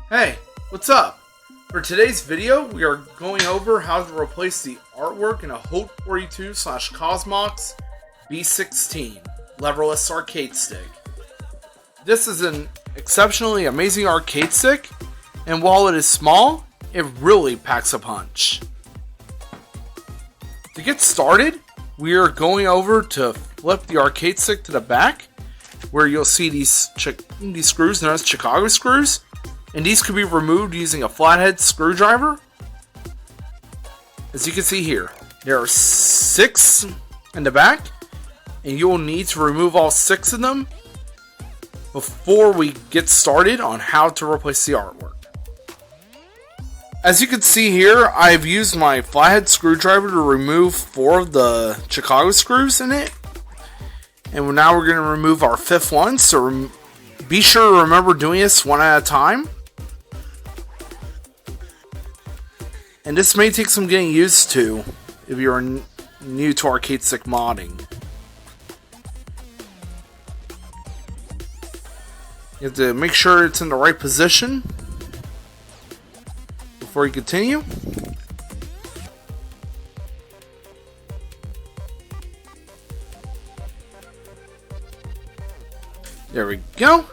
Hey, what's up? For today's video, we are going over how to replace the artwork in a Haute42/COSMOX B16 leverless arcade stick. This is an exceptionally amazing arcade stick, and while it is small, it really packs a punch. To get started, we are going over to flip the arcade stick to the back, where you'll see these screws known as Chicago screws, and these can be removed using a flathead screwdriver. As you can see here, there are 6 in the back, and you will need to remove all 6 of them before we get started on how to replace the artwork. As you can see here, I've used my flathead screwdriver to remove 4 of the Chicago screws in it. And now we're going to remove our 5th one, so be sure to remember doing this one at a time. And this may take some getting used to if you're new to arcade stick modding. You have to make sure it's in the right position before you continue. There we go.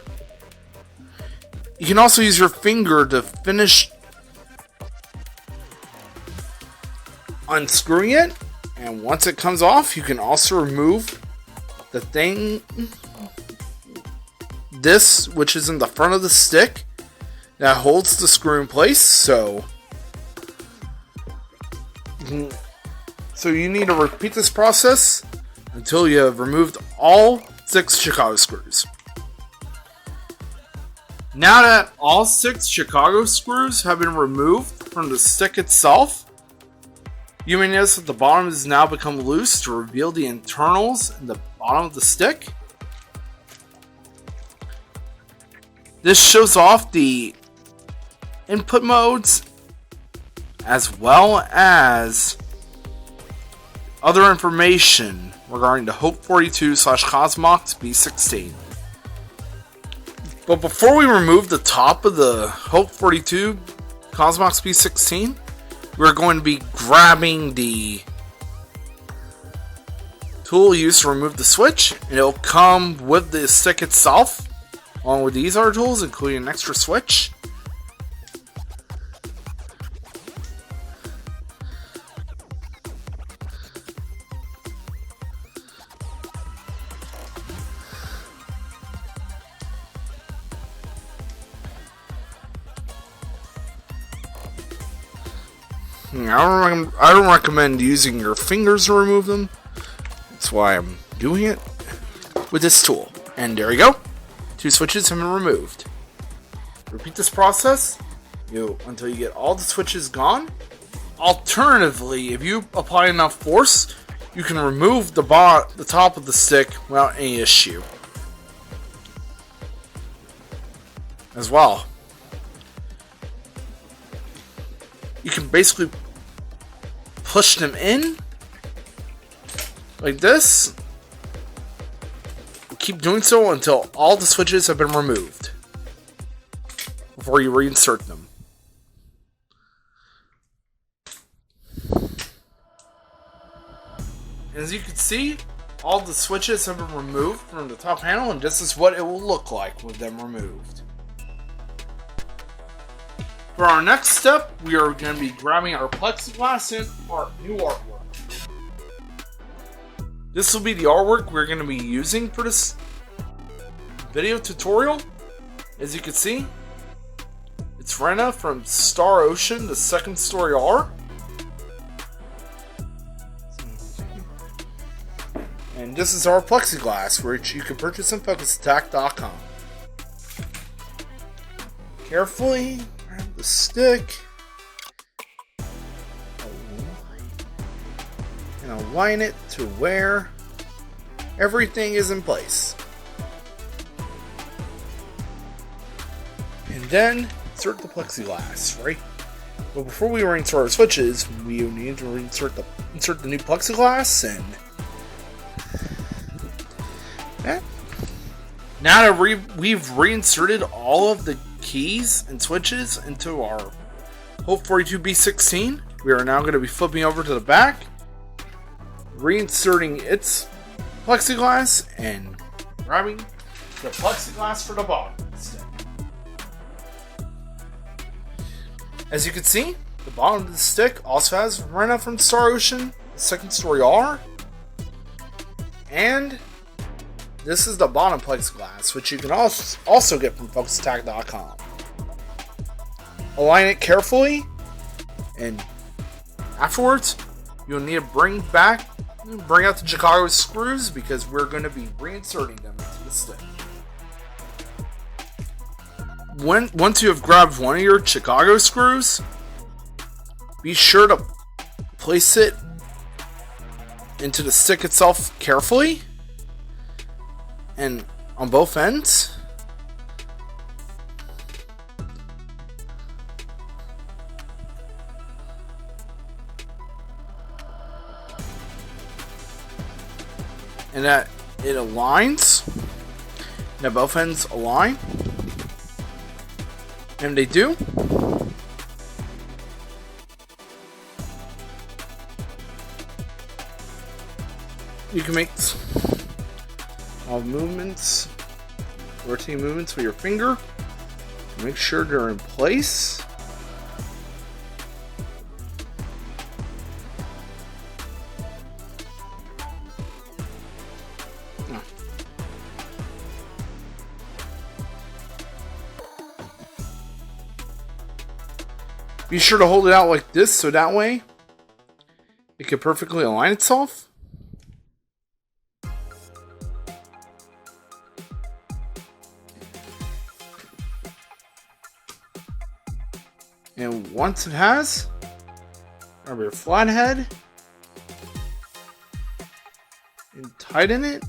You can also use your finger to finish unscrewing it, and once it comes off, you can also remove the thing, this, which is in the front of the stick that holds the screw in place. So you need to repeat this process until you have removed all 6 Chicago screws. Now that all 6 Chicago screws have been removed from the stick itself, you may notice that the bottom has now become loose to reveal the internals in the bottom of the stick. This shows off the input modes as well as other information regarding the Haute42/COSMOX B16. But before we remove the top of the Haute42 COSMOX B16, we're going to be grabbing the tool used to remove the switch, and it'll come with the stick itself, along with these other tools, including an extra switch. I don't recommend using your fingers to remove them. That's why I'm doing it with this tool. And there you go. 2 switches have been removed. Repeat this process until you get all the switches gone. Alternatively, if you apply enough force, you can remove the top of the stick without any issue as well. You can basically push them in like this. Keep doing so until all the switches have been removed before you reinsert them. As you can see, all the switches have been removed from the top panel, and this is what it will look like with them removed. For our next step, we are going to be grabbing our plexiglass and our new artwork. This will be the artwork we're going to be using for this video tutorial. As you can see, it's Rena from Star Ocean, the Second Story R. And this is our plexiglass, which you can purchase on FocusAttack.com. Carefully grab the stick and align it to where everything is in place. And then insert the plexiglass, right? But before we reinsert our switches, we need to insert the new plexiglass, and that. Now that we've reinserted all of the keys and switches into our Haute42 B16. We are now going to be flipping over to the back, reinserting its plexiglass, and grabbing the plexiglass for the bottom stick. As you can see, the bottom of the stick also has Rena from Star Ocean, the second story R, and this is the bottom plexiglass, which you can also get from fightstick.com. Align it carefully, and afterwards, you'll need to bring out the Chicago screws because we're going to be reinserting them into the stick. Once you have grabbed one of your Chicago screws, be sure to place it into the stick itself carefully and on both ends. And that it aligns, and that both ends align, and they do. You can make all movements, rotating movements with your finger. Make sure they're in place. Be sure to hold it out like this so that way it can perfectly align itself. And once it has, grab your flathead and tighten it.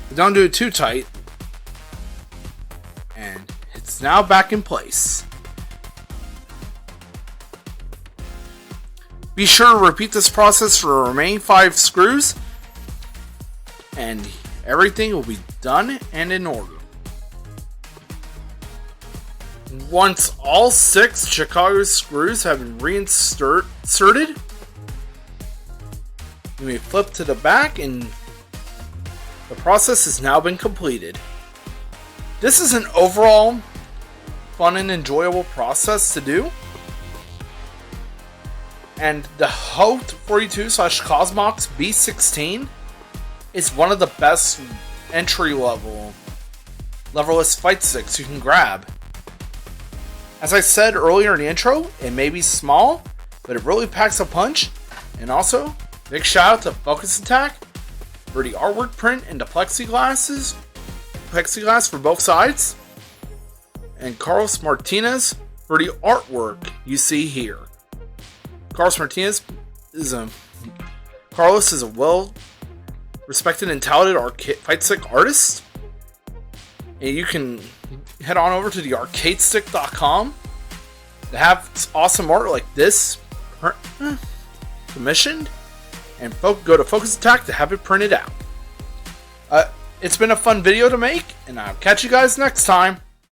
But don't do it too tight. And it's now back in place. Be sure to repeat this process for the remaining 5 screws, and everything will be done and in order. Once all 6 Chicago screws have been reinserted, you may flip to the back and the process has now been completed. This is an overall fun and enjoyable process to do. And the Haute42/COSMOX B16 is one of the best entry-level leverless fight sticks you can grab. As I said earlier in the intro, it may be small, but it really packs a punch. And also, big shout out to Focus Attack for the artwork print and the plexiglass for both sides, and Carlos Martinez for the artwork you see here. Carlos Martinez is a well-respected and talented fight stick artist, and you can head on over to the arcadestick.com to have awesome art like this commissioned, and go to Focus Attack to have it printed out. It's been a fun video to make, and I'll catch you guys next time.